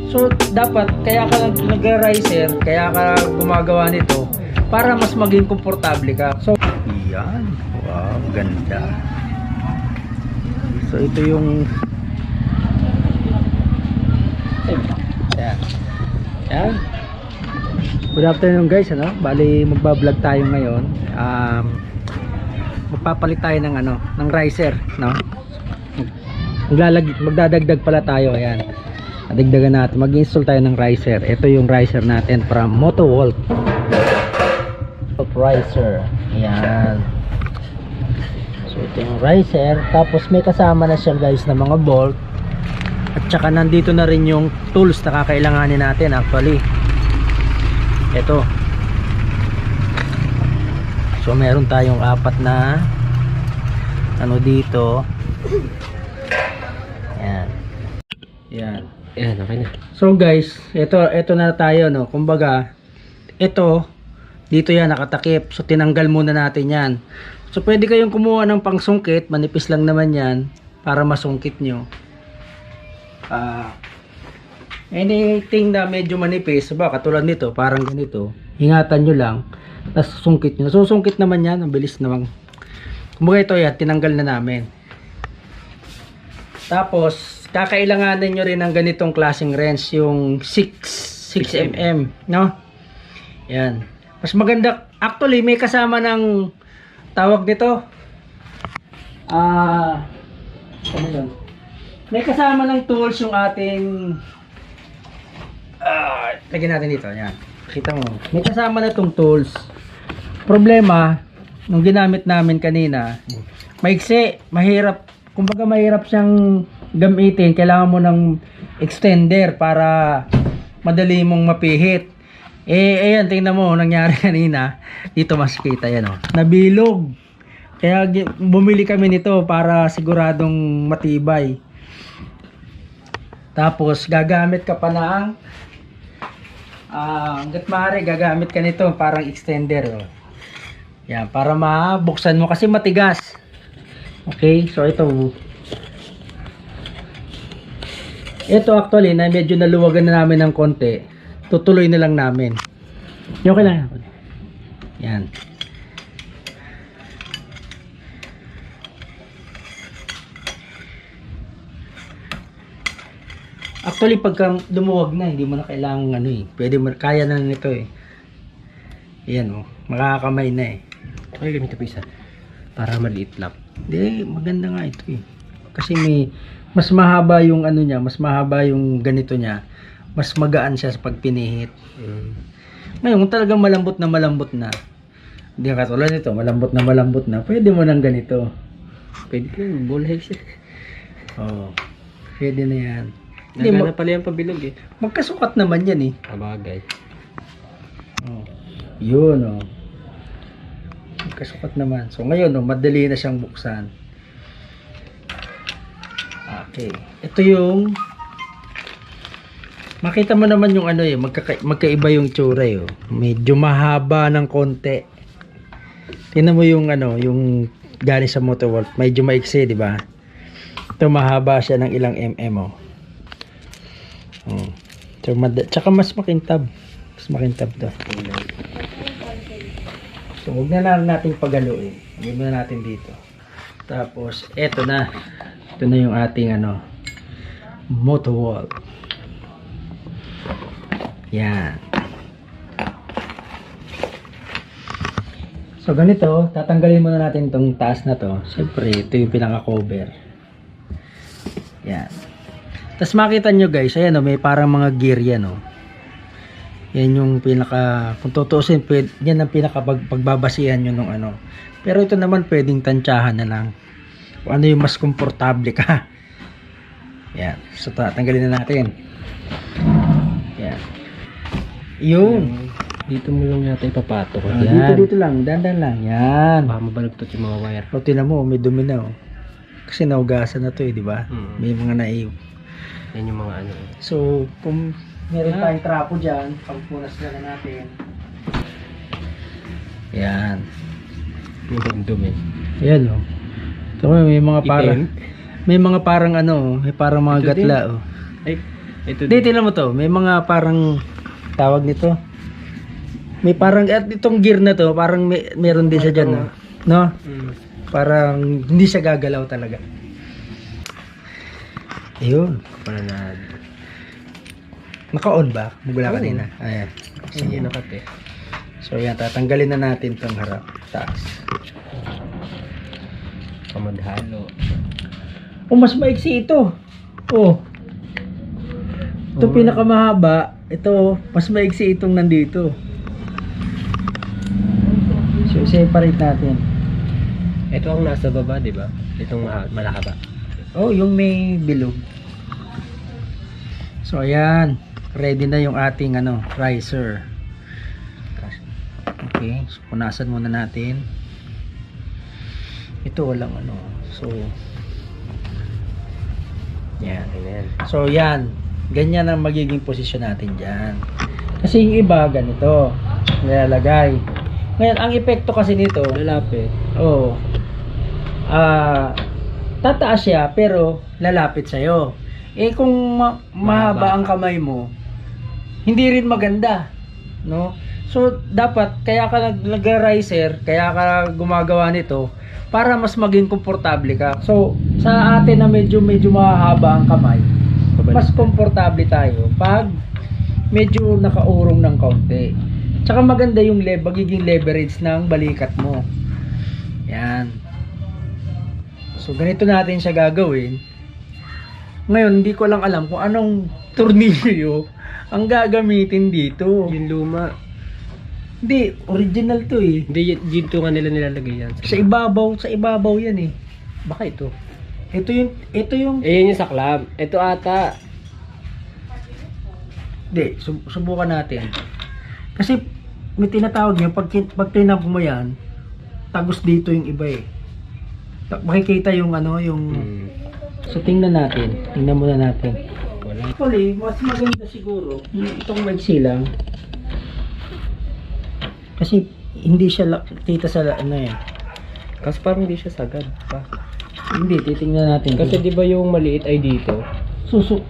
So dapat kaya ka nag-riser, kaya ka gumagawa nito para mas maging komportable ka. So yan, wow, ganda. So ito yung yan. Yan. Good afternoon guys, ano? Bali magba-vlog tayo ngayon. Magpapalit tayo ng ng riser, no? Magdadagdag pala tayo, ayan. Dagdagan natin, mag-install tayo ng riser. Ito yung riser natin from Motowolf. Riser. Ayan. So ito yung riser, tapos may kasama na siya guys na mga bolt. At saka nandito na rin yung tools na kakailanganin natin actually. Ito. So meron tayong apat na dito. Ayan. Ayan. Ayan, okay na. So guys, ito na tayo, no. Kumbaga, ito dito yan nakatakip. So tinanggal muna natin 'yan. So pwede kayong kumuha ng pangsungkit, manipis lang naman 'yan para masungkit nyo. Anything na medyo manipis, ba katulad nito, parang ganito. Ingatan nyo lang, tapos sungkit nyo. Susungkit naman 'yan, ang bilis naman. Kumbaga ito yan, tinanggal na namin. Tapos kakailanganin nyo rin ng ganitong klaseng wrench, yung 6mm, no? Yan. Mas maganda, actually may kasama ng tawag nito. Ano yun? May kasama ng tools yung ating lagyan natin dito, yan. Kita mo. May kasama na tong tools. Problema, nung ginamit namin kanina, maiksi, mahirap, kumbaga mahirap siyang gamitin. Kailangan mo ng extender para madali mong mapihit. Ayan, tingnan mo, nangyari kanina. Dito mas kita yan, oh. Nabilog. Kaya bumili kami nito para siguradong matibay. Tapos gagamit ka pa ng hanggat maaari gagamit ka nito parang extender, oh. Yan, para mabuksan mo kasi matigas. Okay, so ito actually na medyo naluwagan na namin ng konti. Tutuloy na lang namin. Okay lang. Yan. Actually pagka lumuwag na, hindi mo na kailangan pwede mo, kaya na nito eh. Yan, oh, makakamay na eh. Okay, ganito po isa. Para maliit lang. Hindi, maganda nga ito eh. Kasi mas mahaba yung niya, mas mahaba yung ganito niya. Mas magaan siya sa pagpinihit. Ngayon, kung talagang malambot na, hindi ka katulad nito, malambot na, pwede mo nang ganito. Pwede po yung ball heads. Oo, pwede na yan. Nagana pala yung pabilog eh. Magkasukat naman yan eh. Kabagay. Oh, yun oh. Magkasukat naman. So ngayon oh, madali na siyang buksan. Okay. Ito yung makita mo naman yung magkaiba yung tsura eh, oh. Medyo mahaba ng konti. Tingnan mo yung yung galing sa Motowolf, medyo maiksi, di ba? Ito mahaba siya ng ilang oh. So tsaka mas makintab. Mas makintab to. So huwag na lang natin pagaluin. Huwag na natin dito. Tapos eto na. Ito na yung ating Motowolf. Yan. So ganito, tatanggalin muna natin itong taas na to. Siyempre, ito yung pinaka-cover. Yan. Tapos makita nyo guys, ayan o, may parang mga gear yan o. Yan yung pinaka, kung tutuusin, yan ang pinaka pagbabasihan nyo nung Pero ito naman pwedeng tansyahan na lang. Kung ano yung mas komportable ka. Yan. So tatanggalin na natin. Yan. Yun. Dito mo lang yata ipapatok. Dito lang, dandan lang. Yan. Baka mabalagtot yung mga wire. O tinan mo, may dumi na oh. Kasi naugasan na to eh, di ba? May mga naiw. Yan yung mga So, kung meron tayong trapo dyan, pagpunas na natin. Yan. Yung dumi. Yan oh. Ito may mga parang may mga parang may parang mga Ito gatla din. oh. Ay, Ito Hindi, tingnan mo to. May mga parang tawag nito. May parang, at itong gear na to, parang meron din siya dyan. No? No? Mm. Parang hindi siya gagalaw talaga. Ayun. Para na... Naka-on ba? Mugula Oo. kanina. Ayan. Hindi Sige. nakate. So yan, tatanggalin na natin itong harap. Taas. Kamadhalo. Oh, mas maiksi ito. Oh. Ito Oh. pinakamahaba. Ito, mas maiksi itong nandito. So, separate natin. Ito ang nasa baba, di ba? Itong malakaba. Oh, yung may bilog. So, ayan. Ready na yung ating riser. Okay. So, punasan muna natin. Ito, walang So, yan. Ayan. So, yan. Ganyan ang magiging posisyon natin dyan. Kasi yung iba, ganito. Nilalagay. Ngayon, ang epekto kasi nito, Lalapit. oh, tataas siya, pero lalapit sa'yo. Eh, kung mahaba ang kamay mo, hindi rin maganda. No? So, dapat, kaya ka nag-riser, kaya ka gumagawa nito, para mas maging komportable ka. So, sa atin na medyo mahaba ang kamay, mas komportable tayo pag medyo nakaurong ng kaunti. Tsaka maganda yung magiging leverage ng balikat mo. Yan. So, ganito natin siya gagawin. Ngayon, hindi ko lang alam kung anong tornilyo ang gagamitin dito. Yung luma. Hindi, original to eh. Hindi, dito nga nila nilalagay yan. Sa ibabaw yan eh. Baka ito. Ito yung Eh, yun yung sa club. Ito ata. Hindi, subukan natin. Kasi may tinatawag niya, pag tinap mo yan, tagos dito yung iba eh. Makikita yung So tingnan natin. Tingnan muna natin. Wala. Actually, mas maganda siguro itong maiksi lang. Kasi hindi siya kita sa yan. Kasi parang hindi siya sagad pa. Hindi, titingnan natin. Kasi di ba yung maliit ay dito?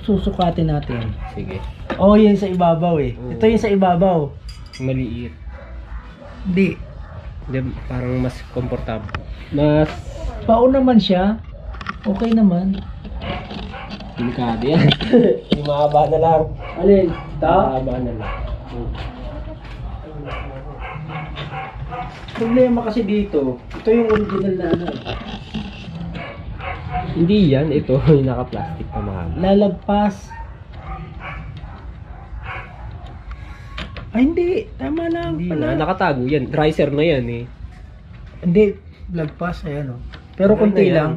Susukatin natin. Sige. Oh, yun sa ibabaw eh. Oo. Ito yung sa ibabaw. Maliit. Hindi. Di, parang mas komportable. Mas Pao naman siya. Okay naman. delikado yan. Yung mahaba na lang. Alin? Mahaba na lang. Problema kasi dito, ito yung original na Hindi yan. Ito yung naka-plastic pa mahaba. lalagpas. Ay hindi, tama lang Hindi pala. na. Nakatago yan. Riser na yan eh. Hindi, lagpas, ayan o. Pero Okay konti na yan. lang.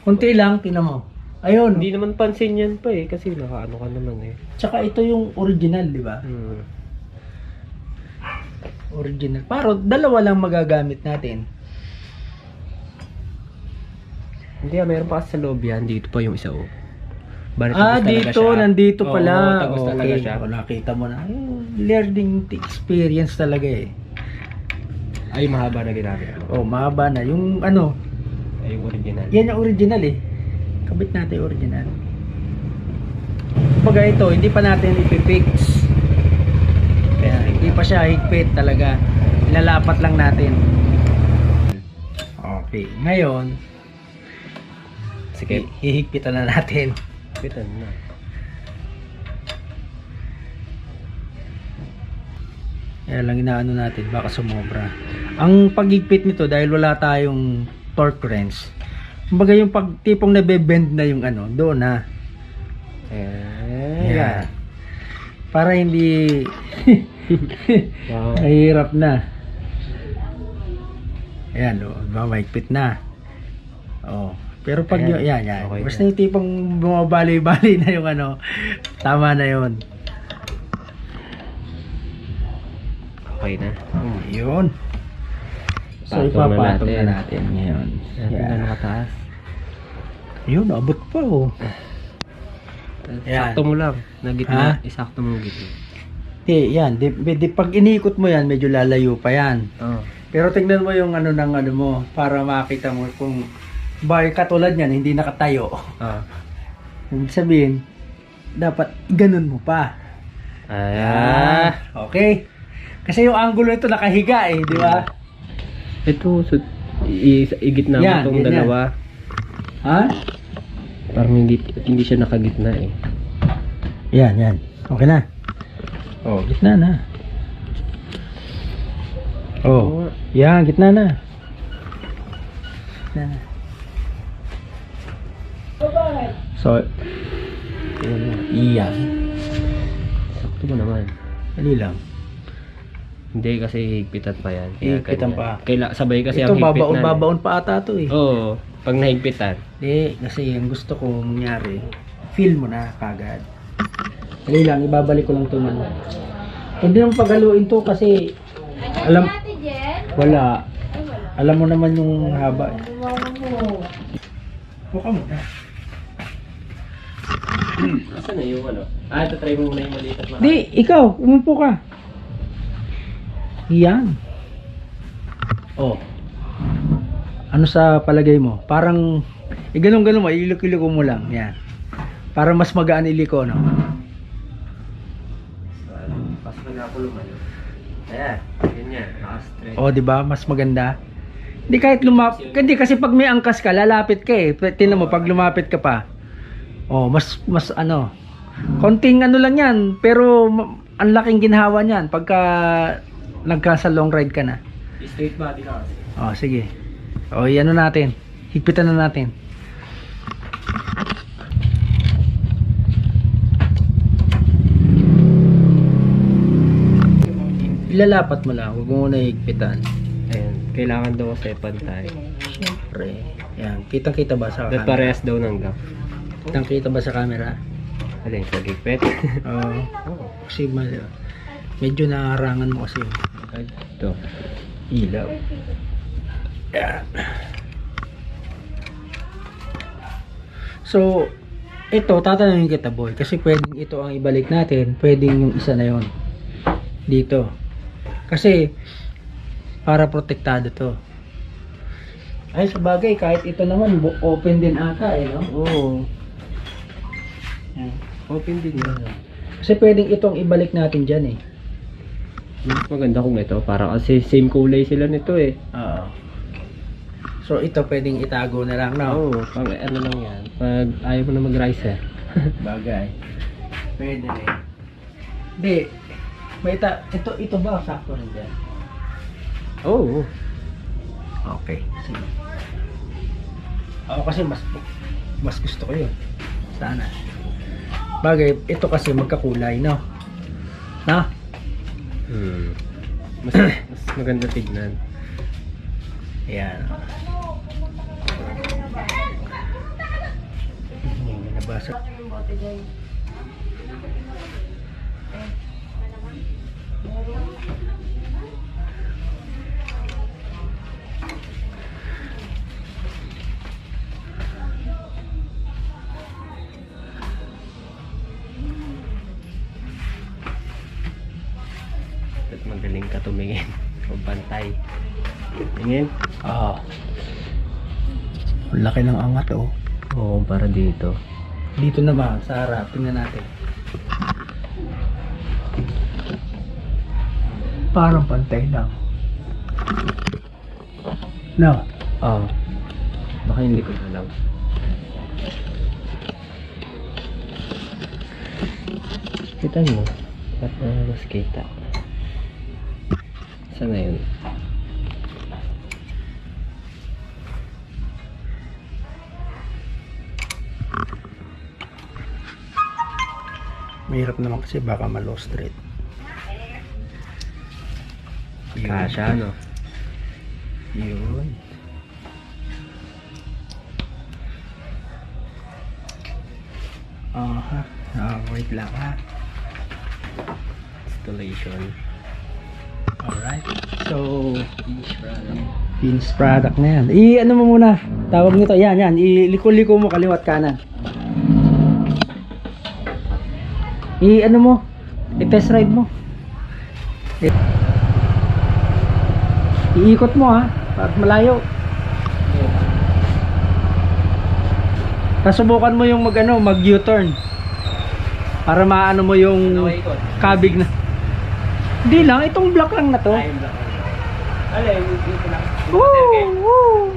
Konti lang, tinan mo. Ayun. Hindi naman pansin yan pa eh. Kasi nakaano ka naman eh. Tsaka ito yung original, di ba? Hmm. Original. Pero dalawa lang magagamit natin. Hindi mayroon pa kasi sa loob yan. Dito pa yung isa oh. Bali, Ah, tagos talaga dito, siya. nandito Oo, pala. tagos talaga siya. O, nakita mo na. Learning experience talaga eh. Ay, mahaba na ginamit mo. Oh, mahaba na. Yung Ay, yung original. yan yung original eh. Kabit natin yung original. Pag ito, hindi pa natin ipipix. Kaya hindi pa siya higpit talaga. Ilalapat lang natin. Okay. Ngayon, Sige. hihigpitan na natin. Pitan na. Kaya lang inaano natin, baka sumobra. Ang paghigpit nito, dahil wala tayong torque wrench, kumbaga yung tipong nabe-bend na yung doon na. Yan. Para hindi Wow. mahirap na. Ayan, mahigpit na. Oh. Pero pag Ayan. yan. Okay Basta na. yung tipong bumabali-bali na yung tama na yun. Okay na. Yun. So, Patong na ipapatong natin. na natin ngayon. Natin na nakataas. Yun, abot pa oh. Yan. Sakto mo lang. Na Ha? gitna. Isakto mo gitna. Yan. Pag inikot mo yan, medyo lalayo pa yan. Oo. Pero tingnan mo yung ng mo para makita mo kung bakit katulad yan, hindi nakatayo. Ah. Ibig sabihin, dapat ganun mo pa. Okay. Kasi yung angulo nito nakahiga eh, di ba? Ito, igitna mo Yan, itong ganyan. dalawa. Ha? Parang hindi siya nakagitna eh. Yan. Okay na. Oh, gitna na. Oh, yan, gitna na. Gitna na. So, iyan. Sakto mo naman. Dali lang. Hindi kasi higpitan pa yan. Higpitan pa. Sabay kasi Ito, ang higpitan. babaon pa ata to eh. Oo, pag nahigpitan. Hindi, kasi ang gusto ko mangyari, feel mo na kagad. Dali lang, ibabalik ko lang ito man. Hindi naman paghaluin to kasi, alam, wala. Alam mo naman yung haba eh. Buka mo na. Saan na yung ano? Ito try mo muna yung maliit at Di, ikaw, umupo ka. Yan. Oh. Ano sa palagay mo? Parang, ganun-ganun mo, iliko-iliko mo lang. Yan. Para mas magaan iliko, no? Pas na ako lumayo. Ayan, ganyan. Naka-straight. Oh, di ba? Mas maganda. Hindi kahit hindi kasi pag may angkas ka, lalapit ka eh. Tingnan mo pag lumapit ka pa. Oh, mas ano. Konting ano lang 'yan, pero ang laking ginhawa niyan pagka nagka sa long ride ka na. Straight body na kasi. Oh, sige. Oh, iano natin. Higpitan na natin. Ilalapat mo lang, huwag mo muna higpitan. Ayan, kailangan daw kasi pantay. Siyempre. Yan, kitang-kita ba sa Dapat camera? parehas daw ng gap. Kitang-kita ba sa camera? Alin, sa gipet. Oo. Kasi medyo nakarangan mo kasi. Ito. Ilaw. Yan. So, ito, tatanungin kita boy. Kasi pwedeng ito ang ibalik natin. Pwedeng yung isa na yon dito. Kasi, para protektado to. Ay, sa bagay, kahit ito naman, open din ata eh, no? Oo. Yan. Open din yan. Kasi pwedeng itong ibalik natin dyan eh. Mas maganda kung ito. Para kasi same kulay sila nito eh. Oo. So ito pwedeng itago na lang, no? Oo, pang ano lang yan. Pag ayaw mo na mag-riser. Bagay. Pwede rin. Hindi. Ito ba sakto rin dyan? Oo. Okay. Sige. Ako kasi mas gusto ko yun. Sana. Bagay, ito kasi magkakulay, no? Na? Mas maganda tignan. Ayan. Nabasa. At magaling ka tumingin. Pagbantay. Tingin? Oo. Ang laki ng angat, oh. Oo, para dito. Dito na ba? Sa harap. Tingnan natin. Parang pantay lang. No? Oo. Baka hindi ko na lang. Kita mo. At mas kita. Saan na yun? Mahirap naman kasi baka ma-low straight. Kasha, no? Yun. Aha. Wait lang ha. Installation. Alright. So, Pins product na yan. Ano mo muna? Tawag nito. Yan. Iliko-liko mo kaliwat kanan. Ano mo? I-test ride mo. Iikot mo ha. At malayo. Nasubukan mo yung mag U-turn. Para maano mo yung Ano ikot? kabig na. Hindi lang, itong block lang na to. Time block. Alay, dito lang. Woo! Woo!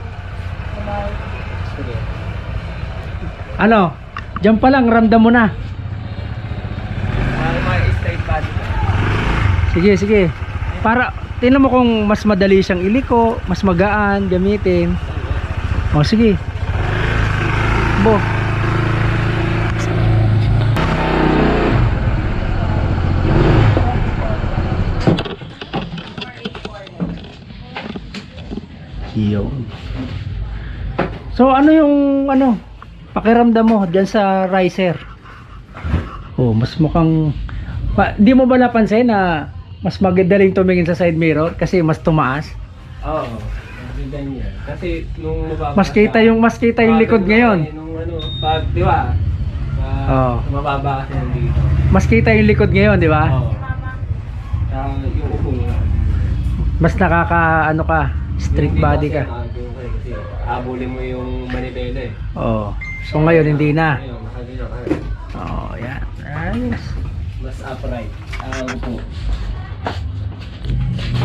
Sige. Ano? Diyan pa lang, ramdam mo na. Mga straight body. Sige, sige. Para, tingnan mo kung mas madali siyang iliko, mas magaan, gamitin. O, sige. Bo. Yun. So, ano yung, pakiramdam mo dyan sa riser? Oh, mas mukhang, di mo ba napansin na mas magadaling tumingin sa side mirror kasi mas tumaas? Oo. Ganyan. Kasi nung mababa Mas kita yung likod ngayon. Nung pag, di ba? Oo. Mababa kasi nandito. Mas kita yung likod ngayon, di ba? Oo. Yung upo nga. Mas ka, strict body ka. Kasi habulin mo yung manibela eh. Oh. So ngayon hindi na. Ngayon, nakaganyan ka. Oh, yan. Ayos. Mas upright. Upo.